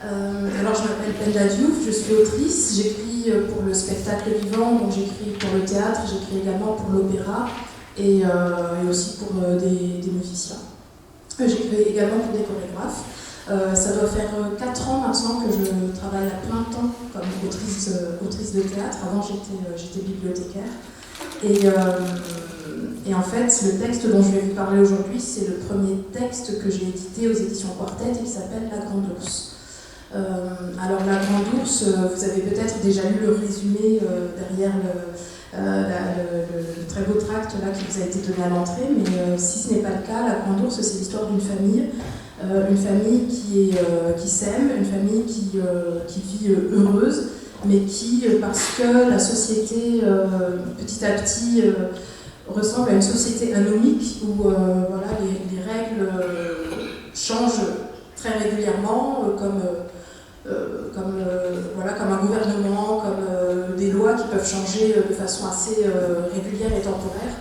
Alors je m'appelle Penda Diouf, je suis autrice, j'écris pour le spectacle vivant, donc j'écris pour le théâtre, j'écris également pour l'opéra et aussi pour des musiciens. J'écris également pour des chorégraphes. Ça doit faire 4 ans maintenant que je travaille à plein temps comme autrice de théâtre. Avant j'étais bibliothécaire. Et en fait, le texte dont je vais vous parler aujourd'hui, c'est le premier texte que j'ai édité aux éditions Quartet et qui s'appelle La Grande Ourse. Alors La Grande Ourse, vous avez peut-être déjà lu le résumé derrière le très beau tract là, qui vous a été donné à l'entrée, mais si ce n'est pas le cas, La Grande Ourse, c'est l'histoire d'une famille qui s'aime, une famille qui vit heureuse, mais qui, parce que la société, petit à petit, ressemble à une société anomique où voilà, les règles changent très régulièrement, comme un gouvernement, comme des lois qui peuvent changer de façon assez régulière et temporaire.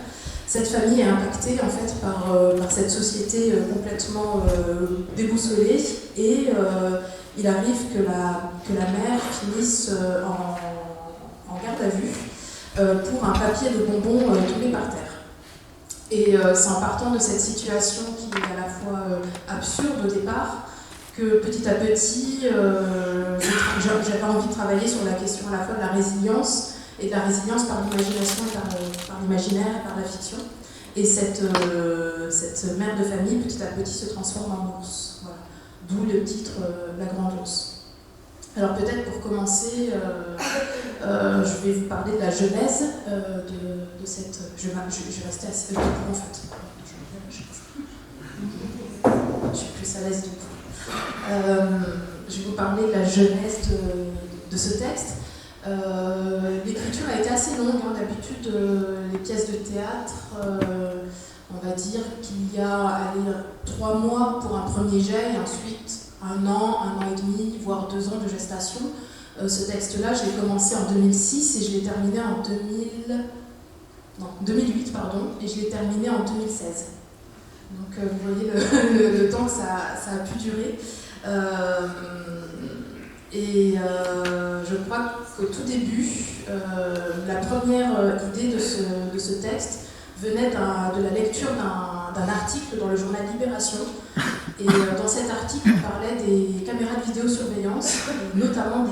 Cette famille est impactée en fait par cette société complètement déboussolée et il arrive que la mère finisse en garde à vue pour un papier de bonbons tombé par terre. Et c'est en partant de cette situation qui est à la fois absurde au départ que petit à petit j'avais envie de travailler sur la question à la fois de la résilience et de la résilience par l'imagination, par l'imaginaire et par la fiction. Et cette mère de famille, petit à petit, se transforme en ours. Voilà. D'où le titre La Grande Ourse. Alors peut-être pour commencer, je vais vous parler de la genèse de cette... Je vais rester assez debout en fait. Je suis plus à l'aise du coup. Je vais vous parler de la genèse de ce texte. L'écriture a été assez longue, hein. D'habitude les pièces de théâtre, on va dire qu'il y a 3 mois pour un premier jet et ensuite 1 an et demi, voire 2 ans de gestation. Ce texte-là, je l'ai commencé en 2006 et je l'ai terminé en 2008, et je l'ai terminé en 2016. Donc vous voyez le temps que ça a pu durer. Je crois qu'au tout début, la première idée de ce texte venait de la lecture d'un article dans le journal Libération. Et dans cet article, on parlait des caméras de vidéosurveillance, notamment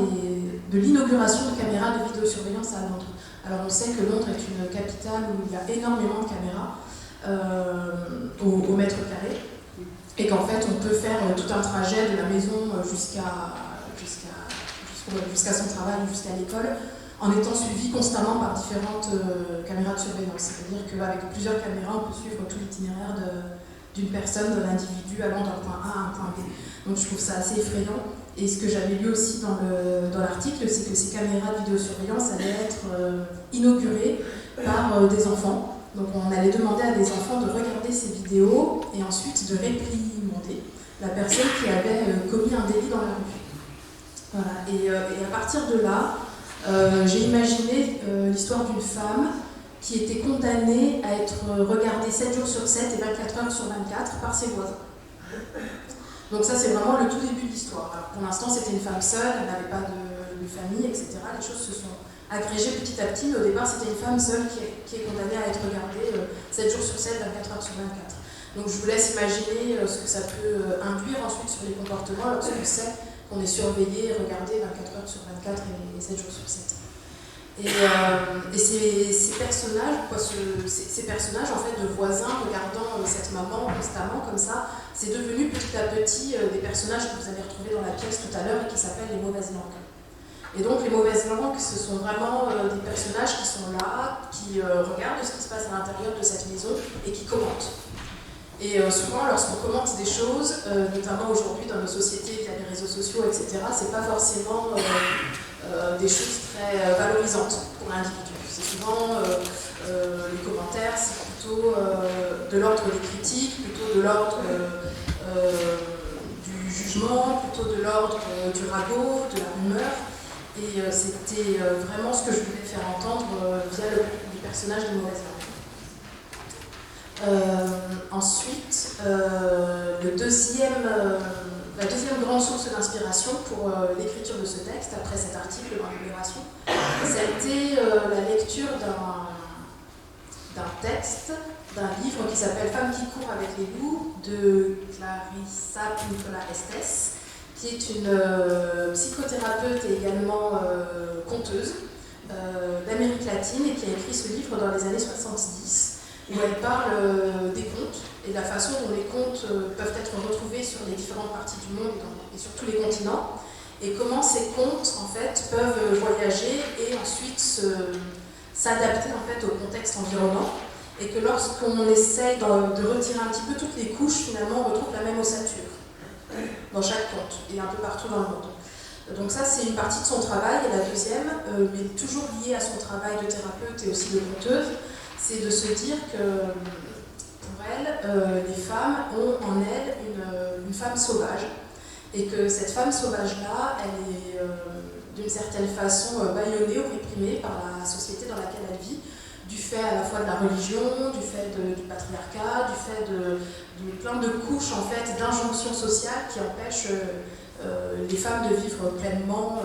de l'inauguration de caméras de vidéosurveillance à Londres. Alors on sait que Londres est une capitale où il y a énormément de caméras au mètre carré, et qu'en fait on peut faire tout un trajet de la maison jusqu'à son travail, jusqu'à l'école, en étant suivi constamment par différentes caméras de surveillance. C'est-à-dire qu'avec plusieurs caméras, on peut suivre tout l'itinéraire d'une personne, d'un individu allant d'un point A à un point B. Donc je trouve ça assez effrayant. Et ce que j'avais lu aussi dans l'article, c'est que ces caméras de vidéosurveillance allaient être inaugurées par des enfants. Donc on allait demander à des enfants de regarder ces vidéos et ensuite de réprimander la personne qui avait commis un délit dans la rue. Voilà. Et à partir de là, j'ai imaginé l'histoire d'une femme qui était condamnée à être regardée 7 jours sur 7 et 24 heures sur 24 par ses voisins. Donc ça, c'est vraiment le tout début de l'histoire. Alors, pour l'instant, c'était une femme seule, elle n'avait pas de famille, etc. Les choses se sont agrégées petit à petit, mais au départ, c'était une femme seule qui est condamnée à être regardée 7 jours sur 7, 24 heures sur 24. Donc je vous laisse imaginer ce que ça peut induire ensuite sur les comportements lorsqu'on sait qu'on est surveillé et regardé 24 heures sur 24 et 7 jours sur 7. Et ces personnages en fait de voisins regardant cette maman constamment comme ça, c'est devenu petit à petit des personnages que vous avez retrouvés dans la pièce tout à l'heure et qui s'appellent les mauvaises langues. Et donc les mauvaises langues, ce sont vraiment des personnages qui sont là, qui regardent ce qui se passe à l'intérieur de cette maison et qui commentent. Et souvent, lorsqu'on commente des choses, notamment aujourd'hui dans nos sociétés via les réseaux sociaux, etc., c'est pas forcément des choses très valorisantes pour l'individu. C'est souvent les commentaires, c'est plutôt de l'ordre des critiques, plutôt de l'ordre du jugement, plutôt de l'ordre du ragot, de la rumeur. Et c'était vraiment ce que je voulais faire entendre via les personnages de mauvaises langues. Ensuite, la deuxième grande source d'inspiration pour l'écriture de ce texte, après cet article dans Libération, ça a été la lecture d'un texte, d'un livre qui s'appelle Femmes qui courent avec les loups, de Clarissa Pinkola Estes, qui est une psychothérapeute et également conteuse d'Amérique latine et qui a écrit ce livre dans les années 70, où elle parle des contes et de la façon dont les contes peuvent être retrouvés sur les différentes parties du monde et sur tous les continents, et comment ces contes en fait peuvent voyager et ensuite s'adapter en fait au contexte environnant, et que lorsqu'on essaye de retirer un petit peu toutes les couches, finalement on retrouve la même ossature dans chaque conte et un peu partout dans le monde. Donc ça, c'est une partie de son travail. Et la deuxième, mais toujours liée à son travail de thérapeute et aussi de conteuse, c'est de se dire que pour elle, les femmes ont en elles une femme sauvage, et que cette femme sauvage-là, elle est d'une certaine façon bâillonnée ou réprimée par la société dans laquelle elle vit, du fait à la fois de la religion, du fait du patriarcat, du fait de plein de couches en fait, d'injonctions sociales qui empêchent les femmes de vivre pleinement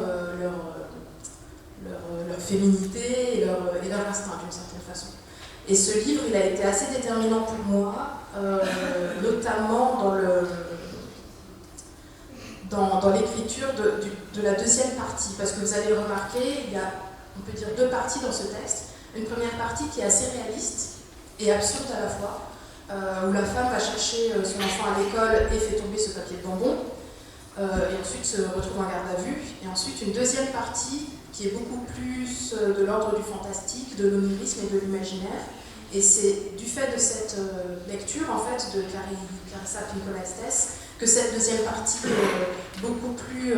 leur féminité et leur instinct d'une certaine façon. Et ce livre, il a été assez déterminant pour moi, notamment dans l'écriture de la deuxième partie, parce que vous allez remarquer, il y a, on peut dire, deux parties dans ce texte. Une première partie qui est assez réaliste et absurde à la fois, où la femme va chercher son enfant à l'école et fait tomber ce papier de bonbon, et ensuite se retrouve en garde à vue. Et ensuite une deuxième partie qui est beaucoup plus de l'ordre du fantastique, de l'onirisme et de l'imaginaire. Et c'est du fait de cette lecture en fait de Clarissa Pinkola Estes que cette deuxième partie beaucoup plus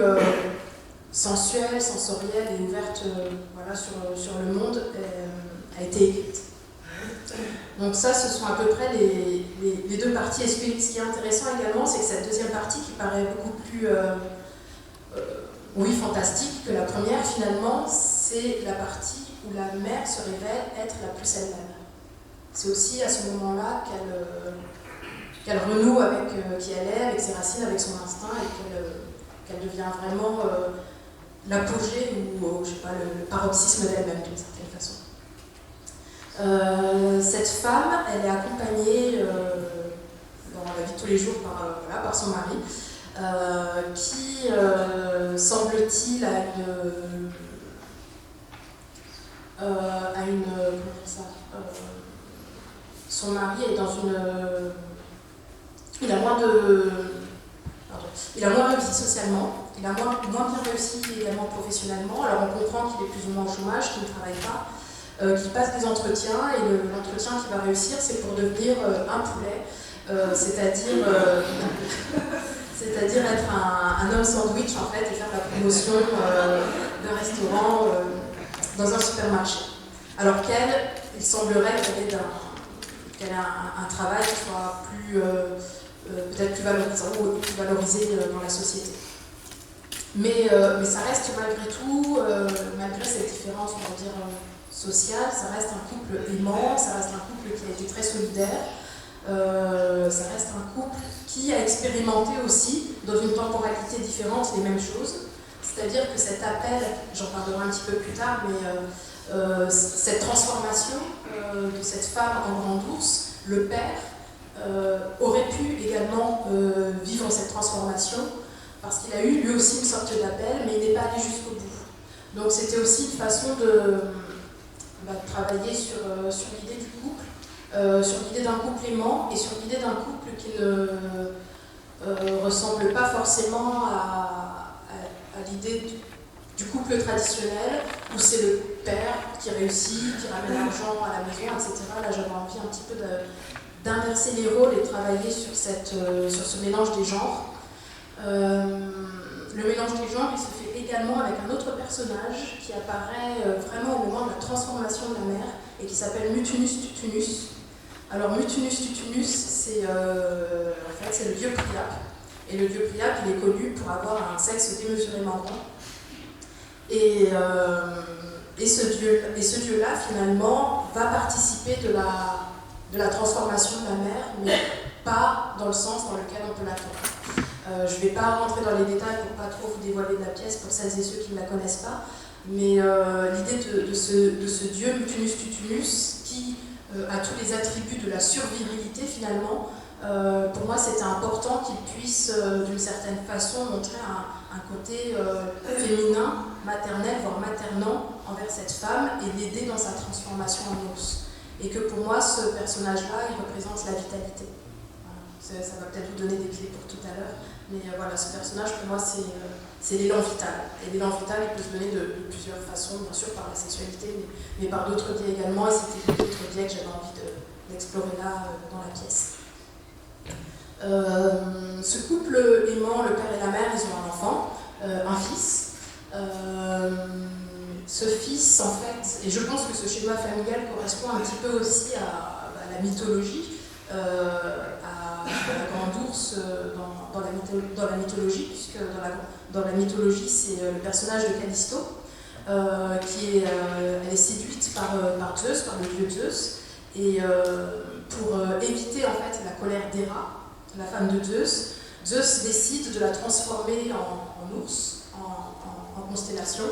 sensuelle, sensorielle et ouverte voilà, sur le monde a été écrite. Donc ça, ce sont à peu près les deux parties. Et ce qui est intéressant également, c'est que cette deuxième partie, qui paraît beaucoup plus fantastique que la première, finalement, c'est la partie où la mère se révèle être la plus elle-même. C'est aussi à ce moment-là qu'elle renoue avec qui elle est, avec ses racines, avec son instinct, et qu'elle devient vraiment l'apogée ou je sais pas, le paroxysme d'elle-même d'une certaine façon. Cette femme, elle est accompagnée dans la vie de tous les jours par son mari, qui, semble-t-il, a une comment dire ça, son mari est dans une... il a moins réussi socialement, il a moins bien réussi également professionnellement, alors on comprend qu'il est plus ou moins au chômage, qu'il ne travaille pas, qu'il passe des entretiens, et l'entretien qu'il va réussir, c'est pour devenir un poulet, c'est-à-dire être un homme sandwich en fait, et faire la promotion d'un restaurant dans un supermarché. Alors qu'elle, il semblerait qu'elle ait un travail qui soit plus, peut-être plus valorisant ou plus valorisé dans la société. Mais ça reste malgré tout, malgré cette différence, on va dire, sociale, ça reste un couple aimant, ça reste un couple qui a été très solidaire, ça reste un couple qui a expérimenté aussi, dans une temporalité différente, les mêmes choses. C'est-à-dire que cet appel, j'en parlerai un petit peu plus tard, mais cette transformation de cette femme en grand ours, le père aurait pu également vivre cette transformation, parce qu'il a eu lui aussi une sorte d'appel, mais il n'est pas allé jusqu'au bout. Donc c'était aussi une façon de travailler sur l'idée du couple, sur l'idée d'un couple aimant et sur l'idée d'un couple qui ne ressemble pas forcément à l'idée du couple traditionnel où c'est le père qui réussit, qui ramène l'argent à la maison, etc. Là j'avais envie un petit peu d'inverser les rôles et de travailler sur ce mélange des genres. Le mélange des genres, il se fait également avec un autre personnage qui apparaît vraiment au moment de la transformation de la mère et qui s'appelle Mutunus Tutunus. Alors Mutunus Tutunus, c'est le dieu Priape. Et le dieu Priape, il est connu pour avoir un sexe démesurément grand. Et ce dieu-là, finalement, va participer de la transformation de la mère, mais pas dans le sens dans lequel on peut l'attendre. Je ne vais pas rentrer dans les détails pour pas trop vous dévoiler de la pièce pour celles et ceux qui ne la connaissent pas, mais l'idée de ce dieu Mutunus Tutunus qui a tous les attributs de la survirilité finalement, pour moi c'était important qu'il puisse d'une certaine façon montrer un côté féminin, maternel, voire maternant envers cette femme et l'aider dans sa transformation en ours. Et que pour moi ce personnage-là il représente la vitalité. Voilà. Ça va peut-être vous donner des clés pour tout à l'heure. Mais voilà, ce personnage, pour moi, c'est l'élan vital. Et l'élan vital, il peut se donner de plusieurs façons, bien sûr par la sexualité, mais par d'autres biais également. Et c'était d'autres biais que j'avais envie d'explorer là, dans la pièce. Ce couple aimant, le père et la mère, ils ont un enfant, un fils. Ce fils, en fait, et je pense que ce schéma familial correspond un petit peu aussi à la mythologie, à la grande ours dans la mythologie, puisque dans la mythologie, c'est le personnage de Callisto, elle est séduite par Zeus, par le dieu Zeus, et pour éviter en fait la colère d'Héra, la femme de Zeus, Zeus décide de la transformer en ours, en constellation,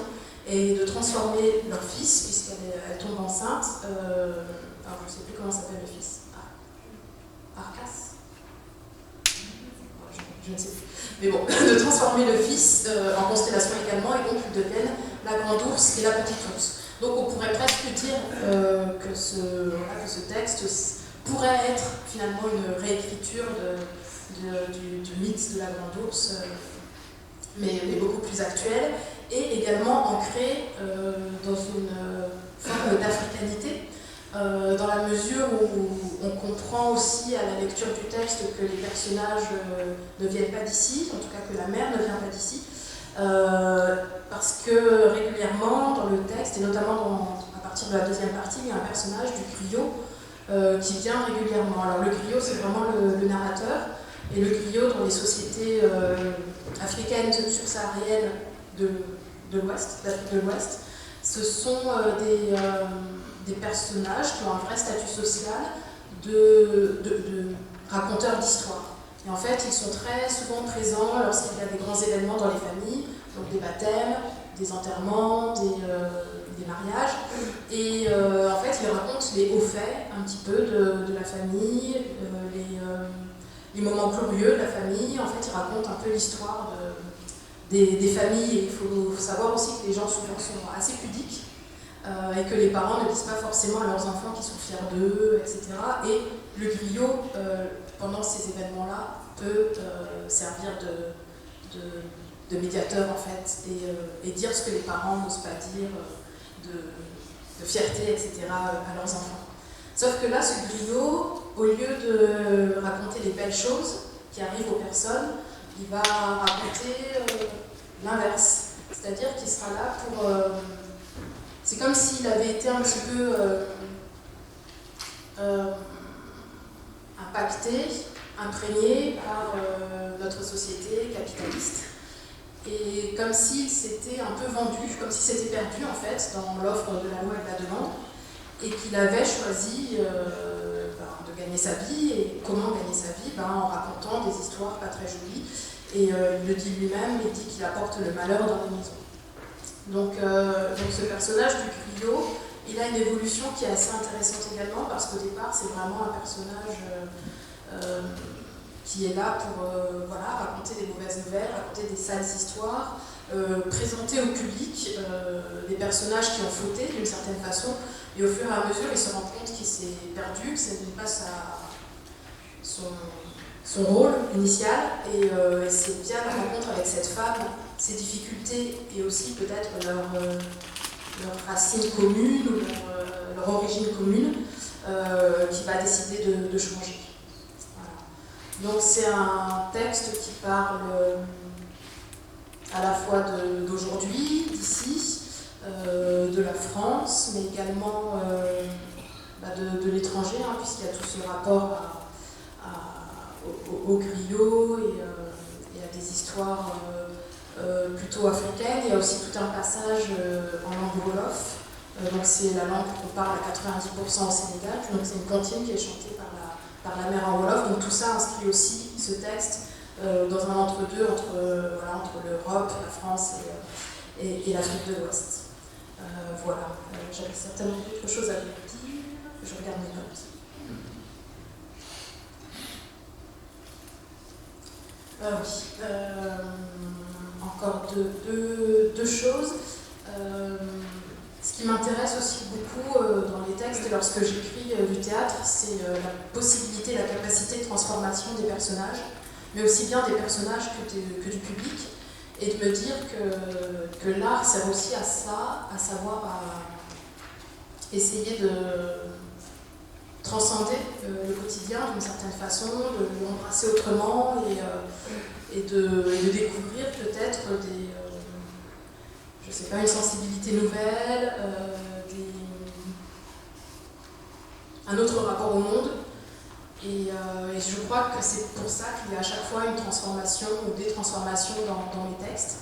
et de transformer leur fils, puisqu'elle tombe enceinte, alors je ne sais plus comment s'appelle le fils, Arcas, je ne sais plus. Mais bon, de transformer le fils en constellation également, et donc ils deviennent la grande ours et la petite ours. Donc on pourrait presque dire que ce texte pourrait être finalement une réécriture du mythe de la grande ours, mais beaucoup plus actuel, et également ancré dans une forme d'africanité, dans la mesure où on comprend aussi à la lecture du texte que les personnages ne viennent pas d'ici, en tout cas que la mère ne vient pas d'ici, parce que régulièrement dans le texte, et notamment à partir de la deuxième partie, il y a un personnage du griot qui vient régulièrement. Alors le griot, c'est vraiment le narrateur, et le griot dans les sociétés africaines subsahariennes de l'Ouest, d'Afrique de l'Ouest, ce sont des personnages qui ont un vrai statut social de raconteurs d'histoire. Et en fait, ils sont très souvent présents lorsqu'il y a des grands événements dans les familles, donc des baptêmes, des enterrements, des mariages. Et en fait, ils racontent les hauts faits un petit peu de la famille, les moments glorieux de la famille. En fait, ils racontent un peu l'histoire des familles. Et il faut savoir aussi que les gens souvent sont assez pudiques. Et que les parents ne disent pas forcément à leurs enfants qu'ils sont fiers d'eux, etc. Et le griot, pendant ces événements-là, peut servir de médiateur, en fait, et dire ce que les parents n'osent pas dire, de fierté, etc., à leurs enfants. Sauf que là, ce griot, au lieu de raconter les belles choses qui arrivent aux personnes, il va raconter l'inverse. C'est-à-dire qu'il sera là pour... c'est comme s'il avait été un petit peu impacté, imprégné par notre société capitaliste. Et comme s'il s'était un peu vendu, comme s'il s'était perdu en fait dans l'offre de la loi et de la demande, et qu'il avait choisi de gagner sa vie. Et comment gagner sa vie? En racontant des histoires pas très jolies. Et il le dit lui-même, il dit qu'il apporte le malheur dans les maisons. Donc ce personnage du griot, il a une évolution qui est assez intéressante également, parce qu'au départ c'est vraiment un personnage qui est là pour raconter des mauvaises nouvelles, raconter des sales histoires, présenter au public des personnages qui ont fauté d'une certaine façon, et au fur et à mesure il se rend compte qu'il s'est perdu, que ce n'est pas son rôle initial, et c'est bien la rencontre avec cette femme, ses difficultés et aussi peut-être leur racine commune ou leur origine commune qui va décider de changer. Voilà. Donc c'est un texte qui parle à la fois d'aujourd'hui, d'ici, de la France, mais également de l'étranger, puisqu'il y a tout ce rapport au griot et à des histoires plutôt africaines. Il y a aussi tout un passage en langue wolof, donc c'est la langue qu'on parle à 90% au Sénégal, donc c'est une cantine qui est chantée par la mère en wolof, donc tout ça inscrit aussi ce texte dans un entre-deux entre l'Europe, la France et l'Afrique de l'Ouest. Voilà, j'avais certainement d'autres choses à vous dire, je regarde mes notes. Oui, encore deux choses. Ce qui m'intéresse aussi beaucoup dans les textes lorsque j'écris du théâtre, c'est la possibilité, la capacité de transformation des personnages, mais aussi bien des personnages que du public, et de me dire que l'art sert aussi à ça, à savoir à essayer de transcender le quotidien d'une certaine façon, de l'embrasser autrement et de découvrir peut-être je sais pas, une sensibilité nouvelle, un autre rapport au monde. Et je crois que c'est pour ça qu'il y a à chaque fois une transformation ou des transformations dans les textes.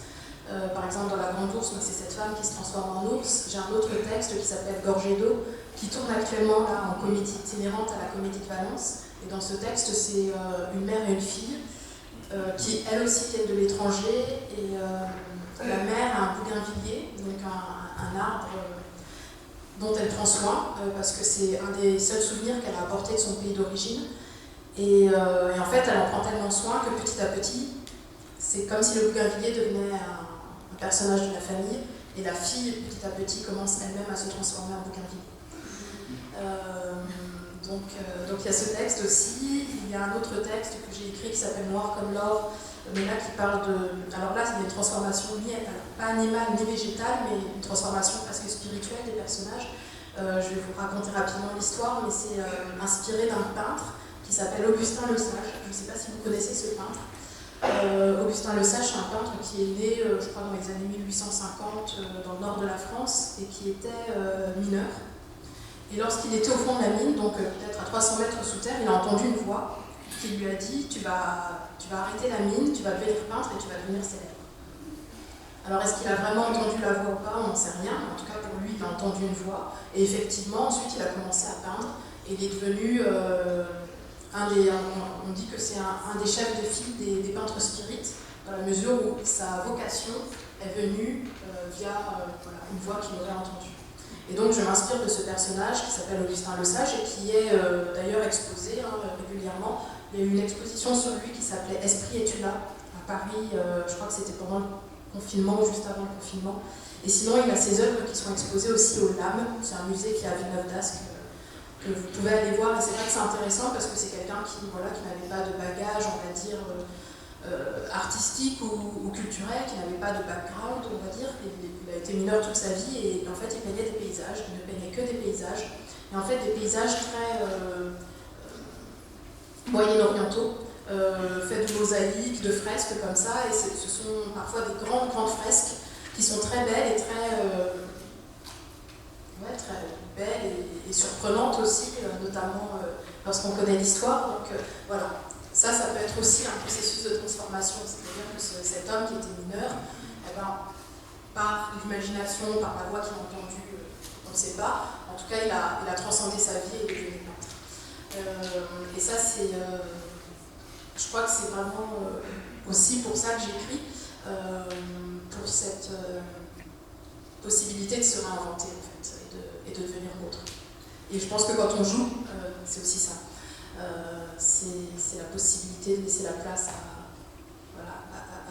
Par exemple, dans La Grande Ourse, c'est cette femme qui se transforme en ours. J'ai un autre texte qui s'appelle Gorgée d'eau, qui tourne actuellement là, en comédie itinérante à la Comédie de Valence. Et dans ce texte, c'est une mère et une fille qui, elles aussi, viennent de l'étranger. Et la mère a un bougainvillier, donc un arbre dont elle prend soin, parce que c'est un des seuls souvenirs qu'elle a apporté de son pays d'origine. Et en fait, elle en prend tellement soin que petit à petit, c'est comme si le bougainvillier devenait un personnage de la famille, et la fille, petit à petit, commence elle-même à se transformer en bougainvillier. Donc il y a ce texte aussi. Il y a un autre texte que j'ai écrit qui s'appelle Noir comme l'or, mais là qui parle de... Alors là, c'est une transformation pas animale ni végétale, mais une transformation presque spirituelle des personnages. Je vais vous raconter rapidement l'histoire, mais c'est inspiré d'un peintre qui s'appelle Augustin Le Sage. Je ne sais pas si vous connaissez ce peintre. Augustin Le Sage, c'est un peintre qui est né, je crois, dans les années 1850 dans le nord de la France et qui était mineur. Et lorsqu'il était au fond de la mine, donc peut-être à 300 mètres sous terre, il a entendu une voix qui lui a dit « tu vas arrêter la mine, tu vas devenir peintre et tu vas devenir célèbre ». Alors est-ce qu'il a vraiment entendu la voix ou pas, on ne sait rien. En tout cas pour lui, il a entendu une voix. Et effectivement, ensuite il a commencé à peindre. Et il est devenu on dit que c'est un des chefs de file des peintres spirites, dans la mesure où sa vocation est venue via une voix qu'il aurait entendue. Et donc je m'inspire de ce personnage qui s'appelle Augustin Le Sage et qui est d'ailleurs exposé régulièrement. Il y a eu une exposition sur lui qui s'appelait Esprit es-tu là à Paris, je crois que c'était pendant le confinement ou juste avant le confinement. Et sinon il a ses œuvres qui sont exposées aussi au LAM, c'est un musée qui est à Villeneuve-d'Ascq, que vous pouvez aller voir. Et c'est vrai que c'est intéressant parce que c'est quelqu'un qui n'avait pas de bagage, on va dire, artistique ou culturel, qui n'avait pas de background, on va dire. Il a été mineur toute sa vie et en fait il peignait des paysages, il ne peignait que des paysages. Et en fait des paysages très moyen-orientaux, faits de mosaïques, de fresques comme ça. Et ce sont parfois des grandes fresques qui sont très belles et très belles et surprenantes aussi, notamment lorsqu'on connaît l'histoire. Donc voilà. Ça peut être aussi un processus de transformation, c'est-à-dire que cet homme qui était mineur, par l'imagination, par la voix qu'il a entendue, on ne sait pas, en tout cas il a transcendé sa vie et il est devenu peintre. Et ça je crois que c'est vraiment aussi pour ça que j'écris, pour cette possibilité de se réinventer en fait, et de devenir autre. Et je pense que quand on joue, c'est aussi ça. C'est la possibilité de laisser la place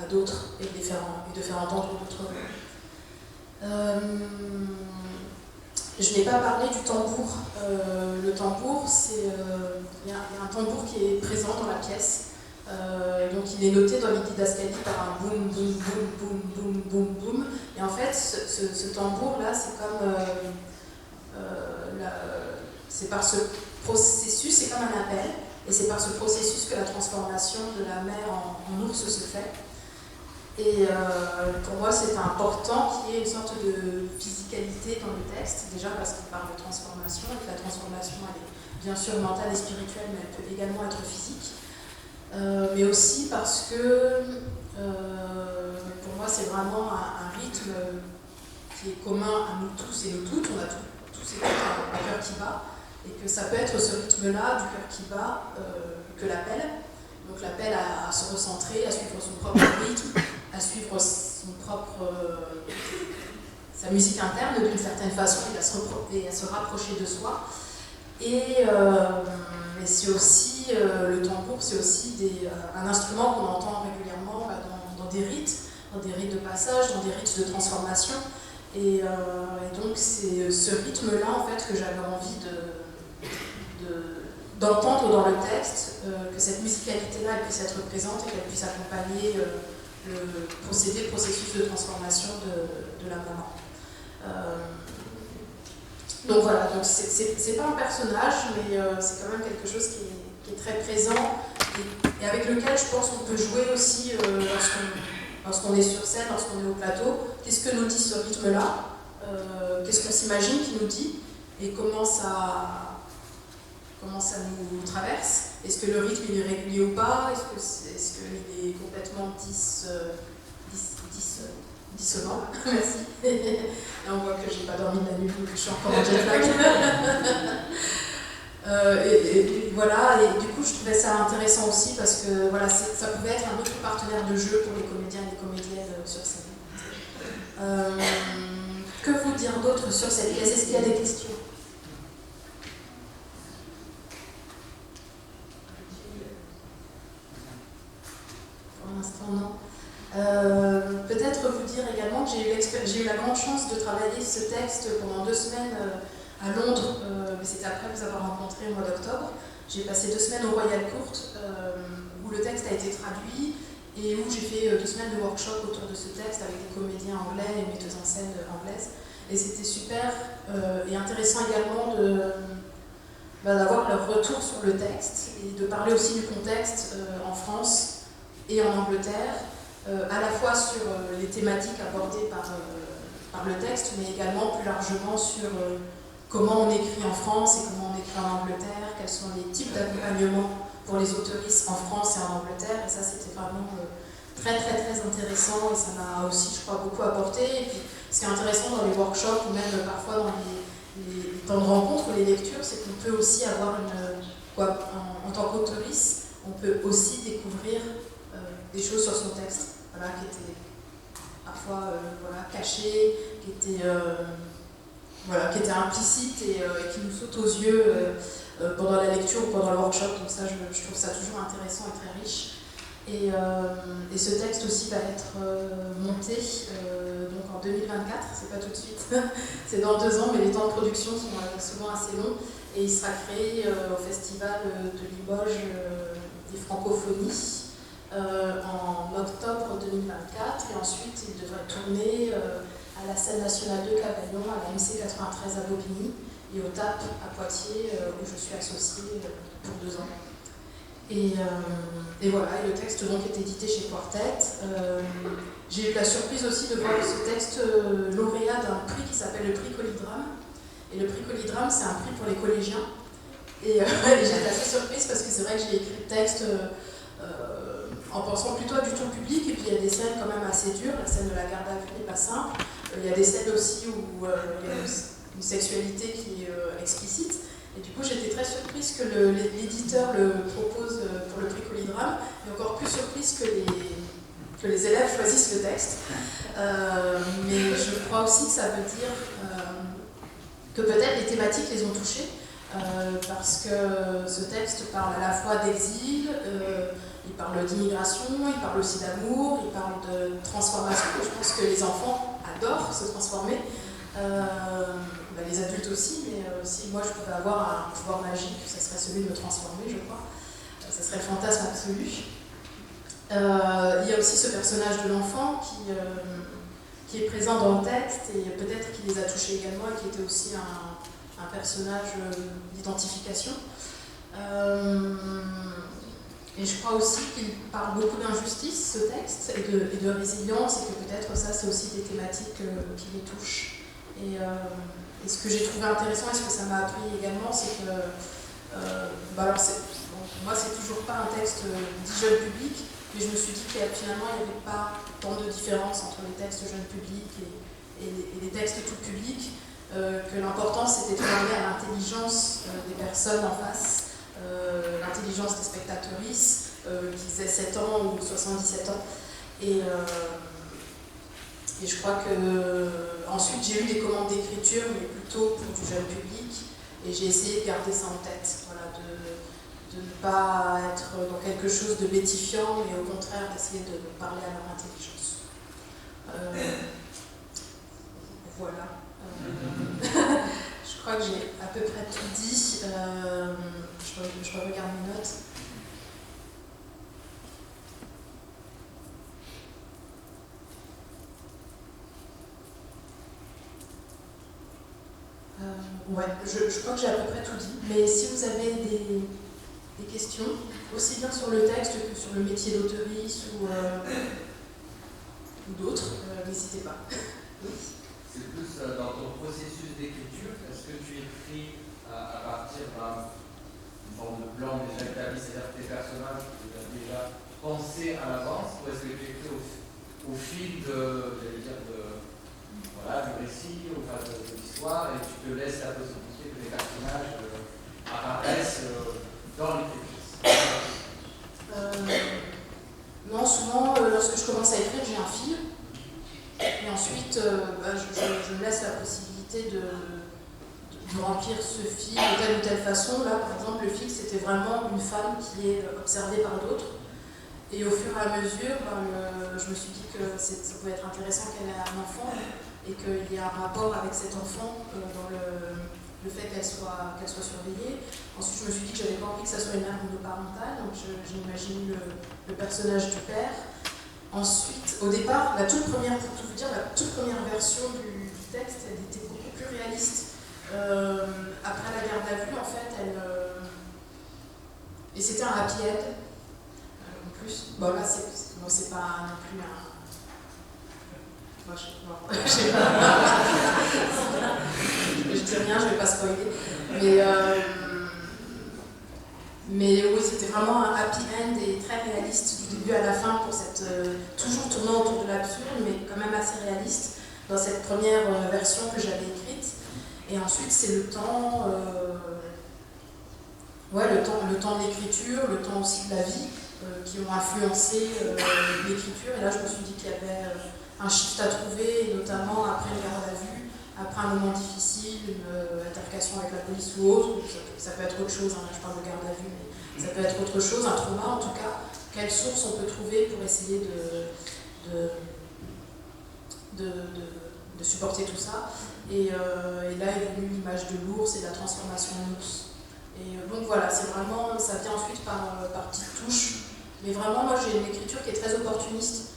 à d'autres et de faire entendre d'autres voix. Je n'ai pas parlé du tambour. Le tambour, il y a un tambour qui est présent dans la pièce. Donc il est noté dans les didascalies par un boum, boum, boum, boum, boum, boum, boum. Et en fait, ce tambour-là, c'est comme... c'est par ce processus, c'est comme un appel, et c'est par ce processus que la transformation de la mère en ours se fait. Et pour moi, c'est important qu'il y ait une sorte de physicalité dans le texte, déjà parce qu'il parle de transformation, et que la transformation, elle est bien sûr mentale et spirituelle, mais elle peut également être physique. Mais aussi parce que, pour moi, c'est vraiment un rythme qui est commun à nous tous et nous toutes. On a tous et toutes un cœur qui bat. Et que ça peut être ce rythme-là, du cœur qui bat, que l'appel. Donc l'appel à se recentrer, à suivre son propre rythme, à suivre sa musique interne d'une certaine façon et à se rapprocher de soi. Et c'est aussi, le tambour, c'est aussi un instrument qu'on entend régulièrement dans des rites de passage, dans des rites de transformation. Et donc c'est ce rythme-là en fait que j'avais envie d'entendre dans le texte, que cette musicalité-là elle puisse être présente et qu'elle puisse accompagner le processus de transformation de la maman. Donc voilà, donc c'est pas un personnage, mais c'est quand même quelque chose qui est très présent et avec lequel je pense qu'on peut jouer aussi lorsqu'on est sur scène, lorsqu'on est au plateau. Qu'est-ce que nous dit ce rythme-là, qu'est-ce qu'on s'imagine qu'il nous dit et comment ça nous traverse. Est-ce que le rythme il est régulier ou pas? Est-ce qu'il est complètement dissonant? Merci. Là, on voit que j'ai pas dormi de la nuit, que je suis encore en jet lag. Et voilà, et du coup, je trouvais ça intéressant aussi parce que voilà, ça pouvait être un autre partenaire de jeu pour les comédiens et les comédiennes sur scène. Que vous dire d'autre sur cette pièce? Est-ce qu'il y a des questions? Pour l'instant, non. Peut-être vous dire également que j'ai eu la grande chance de travailler ce texte pendant 2 semaines à Londres, mais c'était après vous avoir rencontré au mois d'octobre. J'ai passé 2 semaines au Royal Court où le texte a été traduit et où j'ai fait 2 semaines de workshop autour de ce texte avec des comédiens anglais et metteuses en scène anglaises. Et c'était super et intéressant également d'avoir leur retour sur le texte et de parler aussi du contexte en France et en Angleterre, à la fois sur les thématiques abordées par le texte, mais également plus largement sur comment on écrit en France et comment on écrit en Angleterre, quels sont les types d'accompagnement pour les autoristes en France et en Angleterre. Et ça, c'était vraiment très très très intéressant et ça m'a aussi, je crois, beaucoup apporté. Et puis, ce qui est intéressant dans les workshops ou même parfois dans les temps de rencontre ou les lectures, c'est qu'on peut aussi avoir en tant qu'autoriste, on peut aussi découvrir des choses sur son texte, voilà, qui étaient parfois cachées, qui étaient implicites et qui nous sautent aux yeux pendant la lecture ou pendant le workshop. Donc ça, je trouve ça toujours intéressant et très riche. Et ce texte aussi va être monté donc en 2024, c'est pas tout de suite, c'est dans 2 ans, mais les temps de production sont souvent assez longs. Et il sera créé au Festival de Limoges des Francophonies en octobre 2024. Et ensuite, il devrait tourner à la Scène nationale de Cavaillon, à la MC 93 à Bobigny et au TAP à Poitiers, où je suis associée pour 2 ans. Et voilà, et le texte donc est édité chez Quartet. J'ai eu la surprise aussi de voir ce texte lauréat d'un prix qui s'appelle le prix Colidrame. Et le prix Colidrame, c'est un prix pour les collégiens. Et j'étais assez surprise parce que c'est vrai que j'ai écrit le texte en pensant plutôt à du tout public. Et puis il y a des scènes quand même assez dures. La scène de la garde à vue n'est pas simple. Il y a des scènes aussi où il y a une sexualité qui est explicite. Et du coup, j'étais très surprise que l'éditeur le propose pour le prix Colidrame, et encore plus surprise que les élèves choisissent le texte. Mais je crois aussi que ça veut dire que peut-être les thématiques les ont touchés, parce que ce texte parle à la fois d'exil, il parle d'immigration, il parle aussi d'amour, il parle de transformation. Je pense que les enfants adorent se transformer. Les adultes aussi, mais si moi je pouvais avoir un pouvoir magique, ce serait celui de me transformer, je crois. Ce serait le fantasme absolu. Il y a aussi ce personnage de l'enfant qui est présent dans le texte et peut-être qui les a touchés également et qui était aussi un personnage d'identification. Et je crois aussi qu'il parle beaucoup d'injustice, ce texte, et de résilience, et que peut-être ça, c'est aussi des thématiques qui les touchent. Et ce que j'ai trouvé intéressant et ce que ça m'a appris également, c'est que moi, c'est toujours pas un texte dit jeune public, mais je me suis dit que finalement, il n'y avait pas tant de différence entre les textes jeune public et les textes tout public, que l'important, c'était de parler à l'intelligence des personnes en face, l'intelligence des spectatrices, qui faisait 7 ans ou 77 ans. Et je crois que ensuite j'ai eu des commandes d'écriture, mais plutôt pour du jeune public, et j'ai essayé de garder ça en tête, voilà, de ne pas être dans quelque chose de bêtifiant, mais au contraire d'essayer de parler à leur intelligence. Voilà. Je crois que j'ai à peu près tout dit. Je regarde mes notes. Ouais, je crois que j'ai à peu près tout dit. Mais si vous avez des questions, aussi bien sur le texte que sur le métier d'auteuriste ou d'autres, n'hésitez pas. Oui. C'est plus dans ton processus d'écriture, est-ce que tu écris à partir d'une forme de plan déjà établi, c'est-à-dire que tes personnages, tu les as déjà pensés à l'avance, ou est-ce que tu écris au fil du récit, de l'histoire, et tu te laisses la possibilité que les personnages apparaissent dans l'écriture? Non, souvent, lorsque je commence à écrire, j'ai un fil. Et ensuite, je me laisse la possibilité de remplir ce fil de telle ou telle façon. Là, par exemple, le fil, c'était vraiment une femme qui est observée par d'autres. Et au fur et à mesure, je me suis dit que ça pouvait être intéressant qu'elle ait un enfant et qu'il y ait un rapport avec cet enfant dans le fait qu'elle soit surveillée. Ensuite, je me suis dit que j'avais pas envie que ça soit une mère monoparentale, donc j'ai imaginé le personnage du père. Ensuite, au départ, pour tout vous dire, la toute première version du texte, elle était beaucoup plus réaliste. Après la garde à vue, en fait, et c'était un happy end. En plus, bon là, c'est pas non plus un... Moi, je dis rien, je vais pas spoiler. Mais oui, c'était vraiment un happy end et très réaliste du début à la fin pour cette... toujours tournant autour de l'absurde, mais quand même assez réaliste dans cette première version que j'avais écrite. Et ensuite, c'est le temps... le temps de l'écriture, le temps aussi de la vie, qui ont influencé l'écriture. Et là, je me suis dit qu'il y avait un shift à trouver, et notamment après une garde à vue, après un moment difficile, une altercation avec la police ou autre. Ça peut être autre chose, hein, là je parle de garde à vue, mais ça peut être autre chose, un trauma en tout cas. Quelles sources on peut trouver pour essayer de supporter tout ça. Et là est venue l'image de l'ours et de la transformation en ours. Et donc voilà, c'est vraiment, ça vient ensuite par petites touches. Mais vraiment, moi j'ai une écriture qui est très opportuniste.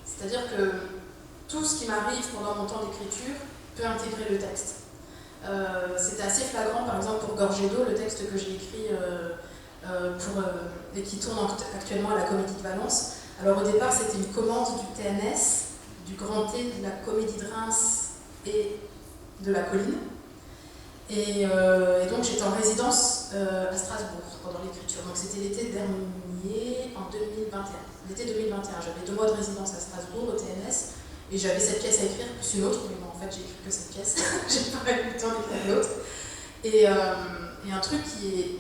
C'est-à-dire que tout ce qui m'arrive pendant mon temps d'écriture peut intégrer le texte. C'était assez flagrant, par exemple, pour Gorgée d'eau, le texte que j'ai écrit et qui tourne actuellement à la Comédie de Valence. Alors au départ, c'était une commande du TNS, du Grand T, de la Comédie de Reims et de la Colline. Et donc j'étais en résidence à Strasbourg pendant l'écriture. Donc c'était l'été dernier, en 2021. L'été 2021, j'avais 2 mois de résidence à Strasbourg au TNS. Et j'avais cette pièce à écrire, plus une autre, mais bon, en fait j'ai écrit que cette pièce, j'ai pas eu le temps d'écrire l'autre. Et un truc qui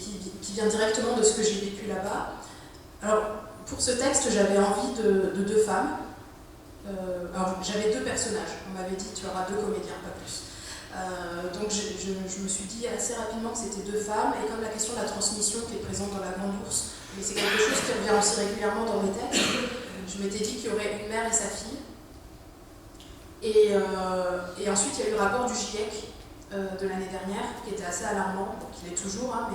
vient directement de ce que j'ai vécu là-bas. Alors, pour ce texte, j'avais envie de 2 femmes. Alors, j'avais 2 personnages. On m'avait dit, tu auras 2 comédiens, pas plus. Donc, je me suis dit assez rapidement que c'était 2 femmes. Et comme la question de la transmission qui est présente dans La Grande Ourse, mais c'est quelque chose qui revient aussi régulièrement dans mes textes, je m'étais dit qu'il y aurait une mère et sa fille. Et ensuite, il y a eu le rapport du GIEC de l'année dernière, qui était assez alarmant, donc il est toujours, hein,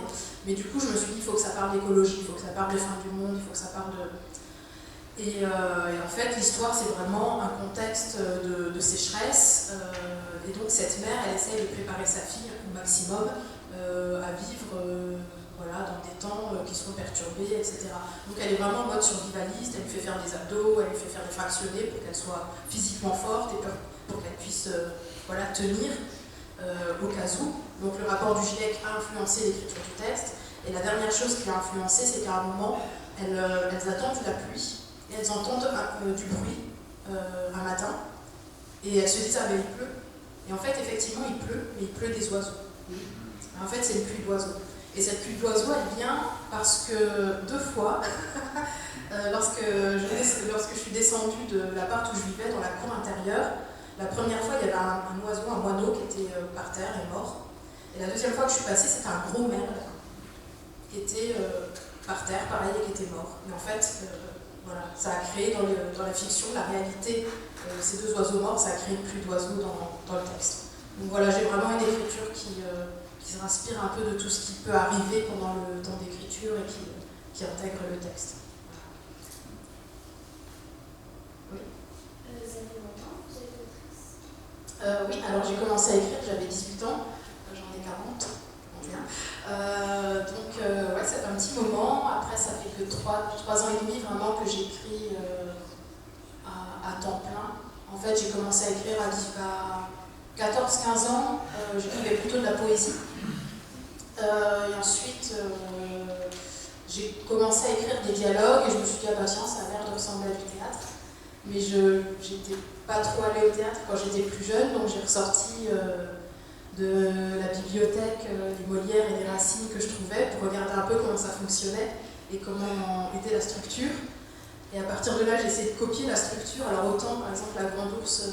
mais du coup, je me suis dit, il faut que ça parle d'écologie, il faut que ça parle de fin du monde, il faut que ça parle de... Et en fait, l'histoire, c'est vraiment un contexte de sécheresse, et donc cette mère, elle essaie de préparer sa fille au maximum à vivre dans des temps qui sont perturbés, etc. Donc elle est vraiment en mode survivaliste, elle lui fait faire des abdos, elle lui fait faire des fractionnés pour qu'elle soit physiquement forte et pour qu'elle puisse tenir au cas où. Donc le rapport du GIEC a influencé l'écriture du texte. Et la dernière chose qui a influencé, c'est qu'à un moment, elles attendent la pluie et elles entendent du bruit un matin et elles se disent ah ben il pleut. Et en fait effectivement il pleut, mais il pleut des oiseaux. En fait c'est une pluie d'oiseaux. Et cette pluie d'oiseaux, elle vient parce que 2 fois, lorsque je suis descendue de l'appart où je vivais, dans la cour intérieure, la première fois, il y avait un oiseau, un moineau qui était par terre et mort. Et la deuxième fois que je suis passée, c'était un gros merle qui était par terre, pareil, et qui était mort. Et en fait, voilà, ça a créé dans la fiction, la réalité, ces 2 oiseaux morts, ça a créé une pluie d'oiseaux dans le texte. Donc voilà, j'ai vraiment une écriture qui s'inspire un peu de tout ce qui peut arriver pendant le temps d'écriture et qui intègre le texte. Oui. Vous avez longtemps que vous êtes autrice ? Oui, alors j'ai commencé à écrire, j'avais 18 ans, j'en ai 40, donc ouais, ça fait un petit moment. Après, ça fait que 3 ans et demi vraiment que j'écris à temps plein. En fait, j'ai commencé à écrire à 14-15 ans, j'écrivais plutôt de la poésie. Et ensuite, j'ai commencé à écrire des dialogues et je me suis dit, ah bah tiens, ça a l'air de ressembler à du théâtre. Mais je n'étais pas trop allée au théâtre quand j'étais plus jeune, donc j'ai ressorti de la bibliothèque des Molières et des Racine que je trouvais pour regarder un peu comment ça fonctionnait et comment était la structure. Et à partir de là, j'ai essayé de copier la structure. Alors autant, par exemple, La Grande Ourse,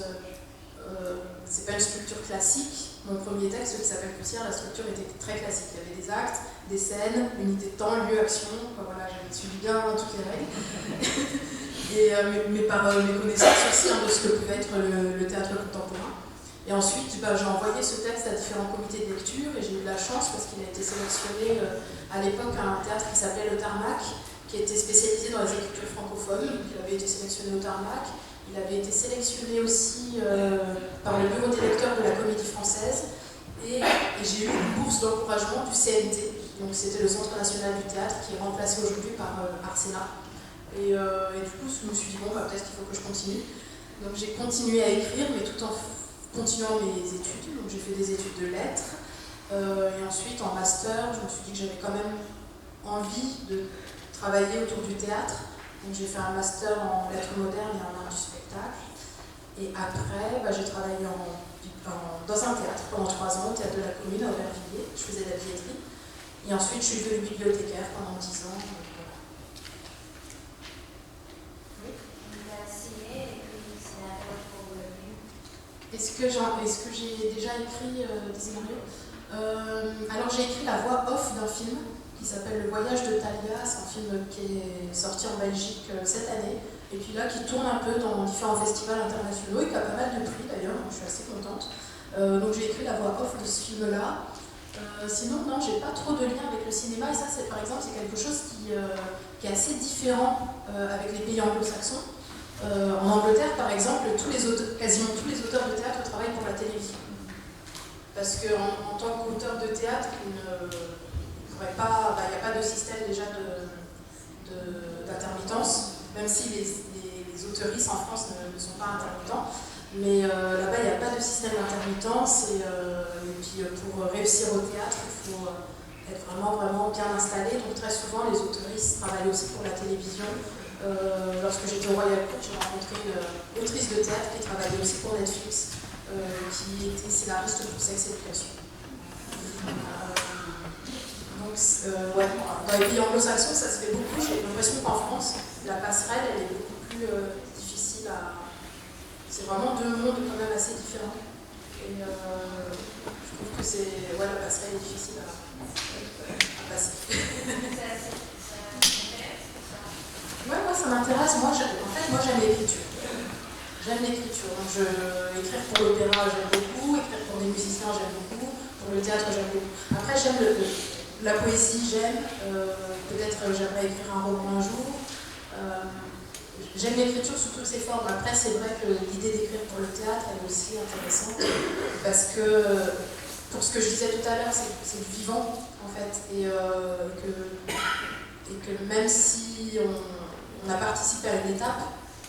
c'est pas une structure classique. Mon premier texte, qui s'appelle Poussière, la structure était très classique. Il y avait des actes, des scènes, unité de temps, lieu, action. Enfin, voilà, j'avais suivi bien toutes les règles. Mais par mes connaissances aussi de ce que pouvait être le théâtre contemporain. Et ensuite, j'ai envoyé ce texte à différents comités de lecture et j'ai eu de la chance parce qu'il a été sélectionné à l'époque à un théâtre qui s'appelait le Tarmac, qui était spécialisé dans les écritures francophones. Donc, il avait été sélectionné au Tarmac. Il avait été sélectionné aussi par le bureau des lecteurs de la Comédie Française. Et j'ai eu une bourse d'encouragement du CNT. Donc c'était le Centre National du Théâtre qui est remplacé aujourd'hui par Arsénat. Et du coup, je me suis dit, bon, peut-être qu'il faut que je continue. Donc j'ai continué à écrire, mais tout en continuant mes études. Donc j'ai fait des études de lettres. Et ensuite, en master, je me suis dit que j'avais quand même envie de travailler autour du théâtre. Donc j'ai fait un master en lettres modernes et en art du spectacle. Et après, j'ai travaillé dans un théâtre pendant 3 ans, au théâtre de la Commune, à Aubervilliers. Je faisais de la billetterie. Et ensuite, je suis devenue bibliothécaire pendant 10 ans. Est-ce que j'ai déjà écrit des scénarios alors j'ai écrit la voix off d'un film qui s'appelle Le Voyage de Thalia. C'est un film qui est sorti en Belgique cette année et puis là qui tourne un peu dans différents festivals internationaux et qui a pas mal de prix d'ailleurs, donc je suis assez contente. Donc j'ai écrit la voix off de ce film-là. Sinon non, j'ai pas trop de lien avec le cinéma et ça c'est par exemple c'est quelque chose qui est assez différent avec les pays anglo-saxons. En Angleterre, par exemple, quasiment tous les auteurs de théâtre travaillent pour la télévision. Parce qu'en tant qu'auteur de théâtre, il n'y a pas de système déjà d'intermittence, même si les auteuristes en France ne sont pas intermittents. Mais là-bas, il n'y a pas de système d'intermittence. Et puis, pour réussir au théâtre, il faut être vraiment, vraiment bien installé. Donc, très souvent, les auteuristes travaillent aussi pour la télévision. Lorsque j'étais au Royal Court, j'ai rencontré une autrice de théâtre qui travaillait aussi pour Netflix, qui était scénariste pour Sex Education. Donc, dans les pays anglo-saxons, ça se fait beaucoup. J'ai l'impression qu'en France, la passerelle, elle est beaucoup plus difficile à. C'est vraiment 2 mondes quand même assez différents. Et je trouve que la passerelle est difficile à passer. Ouais, moi ça m'intéresse. Moi j'aime l'écriture. J'aime l'écriture. Donc écrire pour l'opéra j'aime beaucoup, écrire pour des musiciens j'aime beaucoup, pour le théâtre j'aime beaucoup. Après j'aime la poésie, j'aime. Peut-être j'aimerais écrire un roman un jour. J'aime l'écriture sous toutes ses formes. Après c'est vrai que l'idée d'écrire pour le théâtre elle est aussi intéressante parce que pour ce que je disais tout à l'heure, c'est du vivant en fait. Et que même si on a participé à une étape,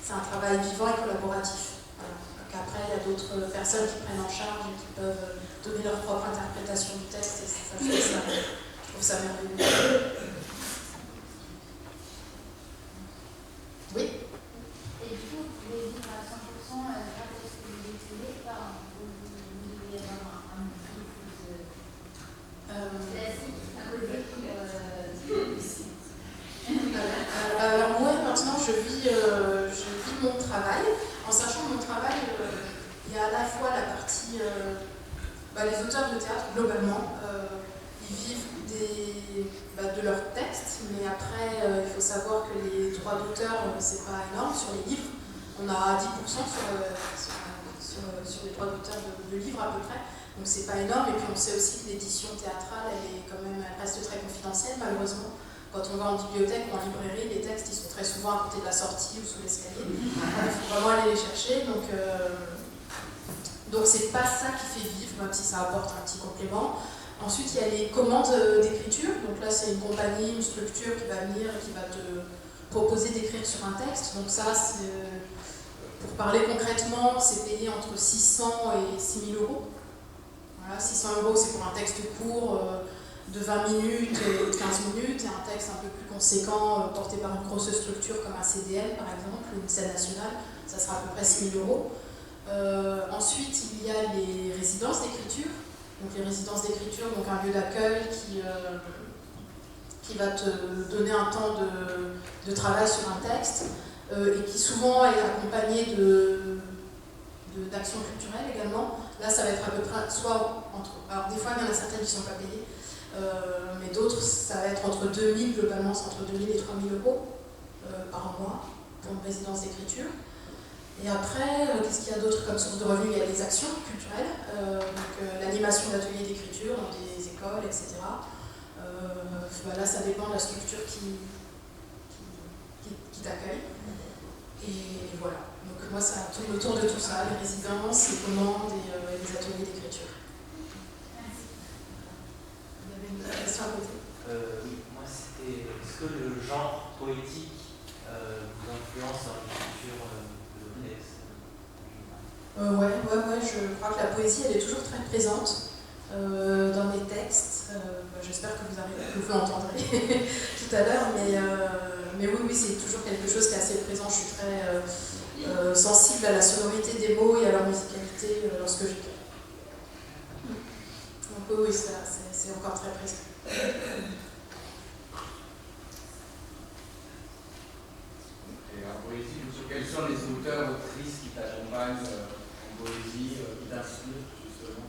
c'est un travail vivant et collaboratif. Voilà. Donc après, il y a d'autres personnes qui prennent en charge et qui peuvent donner leur propre interprétation du texte et ça fait ça. Je trouve ça merveilleux. Oui. Et du coup, vous pouvez vivre à 100% grâce à ce que vous écrivez, vous devez avoir un outil plus classique. Alors moi maintenant je vis mon travail, en sachant que mon travail, il y a à la fois la partie, les auteurs de théâtre globalement, ils vivent de leurs textes, mais après il faut savoir que les droits d'auteur c'est pas énorme sur les livres, on a 10% sur les droits d'auteur de livres à peu près. Donc c'est pas énorme, et puis on sait aussi que l'édition théâtrale, elle reste très confidentielle malheureusement. Quand on va en bibliothèque ou en librairie, les textes ils sont très souvent à côté de la sortie ou sous l'escalier. Il faut vraiment aller les chercher, donc c'est pas ça qui fait vivre, même si ça apporte un petit complément. Ensuite il y a les commandes d'écriture, donc là c'est une compagnie, une structure qui va venir et qui va te proposer d'écrire sur un texte. Donc ça, pour parler concrètement, c'est payé entre 600 et 6 000 euros. Voilà, 600 euros, c'est pour un texte court de 20 minutes ou de 15 minutes, et un texte un peu plus conséquent porté par une grosse structure comme un CDL par exemple, ou une scène nationale, ça sera à peu près 6 000 euros. Ensuite, il y a les résidences d'écriture. Donc les résidences d'écriture, donc un lieu d'accueil qui va te donner un temps de travail sur un texte, et qui souvent est accompagné d'actions culturelles également. Là, ça va être à peu près alors des fois, il y en a certaines qui ne sont pas payées, mais d'autres, ça va être entre 2 000, globalement, c'est entre 2 000 et 3 000 euros par mois pour une résidence d'écriture. Et après, qu'est-ce qu'il y a d'autre comme source de revenus? Il y a des actions culturelles, l'animation d'ateliers d'écriture dans des écoles, etc. Là, ça dépend de la structure qui t'accueille. Et voilà. Donc moi, ça tourne autour de tout ça, les résidences, les commandes et les ateliers d'écriture. Vous avez une question à poser? Oui, moi c'était, est-ce que le genre poétique vous influence dans l'écriture de l'Odesse? Ouais, je crois que la poésie, elle est toujours très présente dans mes textes. J'espère que vous l'entendrez tout à l'heure, mais oui, c'est toujours quelque chose qui est assez présent. Je suis très sensible à la sonorité des mots et à leur musicalité lorsque j'écris. Donc oui, c'est encore très présent. Et en poésie, quels sont les auteurs, autrices qui t'accompagnent en poésie, qui t'inspirent justement?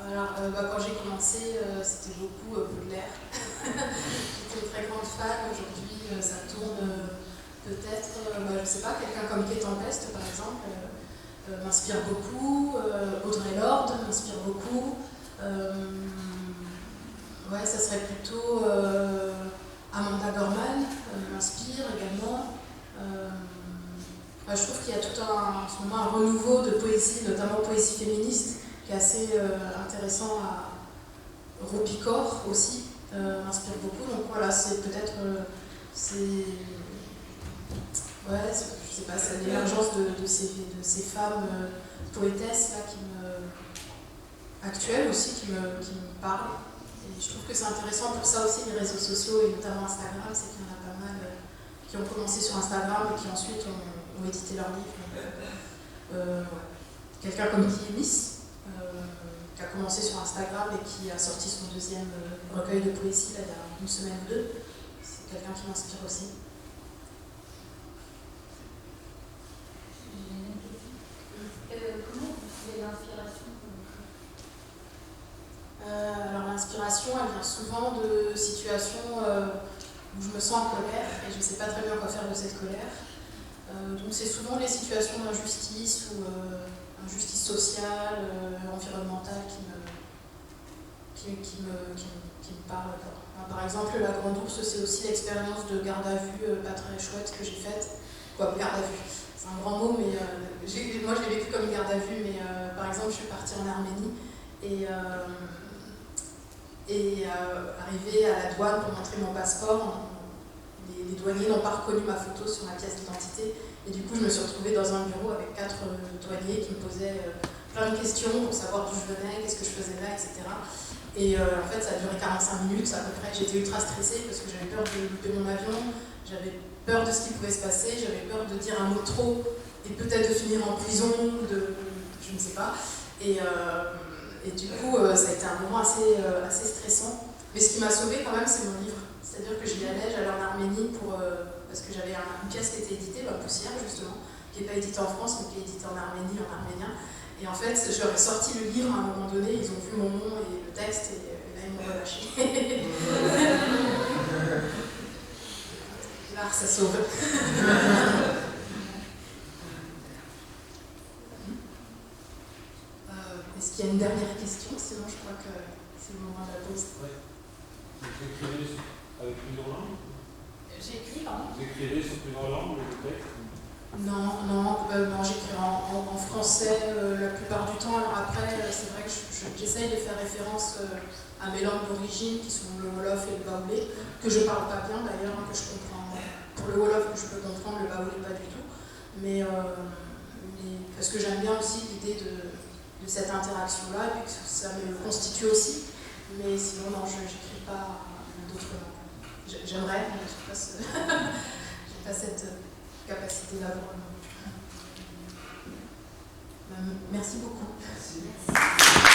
Alors, quand j'ai commencé, c'était beaucoup Baudelaire. J'étais une très grande fan. Aujourd'hui, ça tourne peut-être, je sais pas, quelqu'un comme Quai Tempeste, par exemple, m'inspire beaucoup. Audre Lorde m'inspire beaucoup. Ça serait plutôt Amanda Gorman m'inspire également. Je trouve qu'il y a tout en ce moment un renouveau de poésie, notamment poésie féministe, qui est assez intéressant. Ropicore aussi m'inspire beaucoup. Donc voilà, c'est peut-être je sais pas, c'est l'émergence de ces femmes poétesses là actuelles aussi qui me parlent. Et je trouve que c'est intéressant pour ça aussi les réseaux sociaux, et notamment Instagram, c'est qu'il y en a pas mal qui ont commencé sur Instagram et qui ensuite ont édité leurs livres. Quelqu'un comme Guy Miss, qui a commencé sur Instagram et qui a sorti son deuxième recueil de poésie là, il y a une semaine ou deux. C'est quelqu'un qui m'inspire aussi. Comment vous trouvez l'inspiration? Alors l'inspiration, elle vient souvent de situations où je me sens en colère et je ne sais pas très bien quoi faire de cette colère. Donc c'est souvent les situations d'injustice ou injustice sociale, environnementale qui me parlent. Par exemple, La Grande Ourse, c'est aussi l'expérience de garde à vue pas très chouette que j'ai faite. Garde à vue, c'est un grand mot, mais moi je l'ai vécu comme garde à vue, mais par exemple, je suis partie en Arménie et arrivée à la douane pour montrer mon passeport, les douaniers n'ont pas reconnu ma photo sur ma pièce d'identité. Et du coup, je me suis retrouvée dans un bureau avec 4 douaniers qui me posaient plein de questions pour savoir d'où je venais, qu'est-ce que je faisais là, etc. Et en fait, ça a duré 45 minutes à peu près. J'étais ultra stressée parce que j'avais peur de louper mon avion, j'avais peur de ce qui pouvait se passer, j'avais peur de dire un mot trop et peut-être de finir en prison, je ne sais pas. Et du coup, ça a été un moment assez stressant. Mais ce qui m'a sauvée quand même, c'est mon livre. C'est-à-dire que j'y allais, j'allais en Arménie parce que j'avais une pièce qui était éditée, Poussière justement, qui n'est pas éditée en France, mais qui est éditée en Arménie, en arménien. Et en fait, je leur ai sorti le livre à un moment donné, ils ont vu mon nom et le texte, et là, ils m'ont relâché. L'art, ça sauve. Est-ce qu'il y a une dernière question? Sinon, je crois que c'est le moment de la pause. Oui. Vous écrivez avec plusieurs langues? J'écris, pardon. Vous écrivez sur plusieurs langues le texte? Non, j'écris en français la plupart du temps. Alors après, c'est vrai que j'essaye de faire référence à mes langues d'origine, qui sont le Wolof et le Baoulé, que je parle pas bien d'ailleurs, que je comprends. Pour le Wolof, que je peux comprendre, le Baoulé pas du tout. Mais parce que j'aime bien aussi l'idée de cette interaction-là, et puis que ça me constitue aussi. Mais sinon, non, je n'écris pas d'autres langues. J'aimerais, mais je n'ai pas cette capacité-là pour le moment. Merci beaucoup. Merci.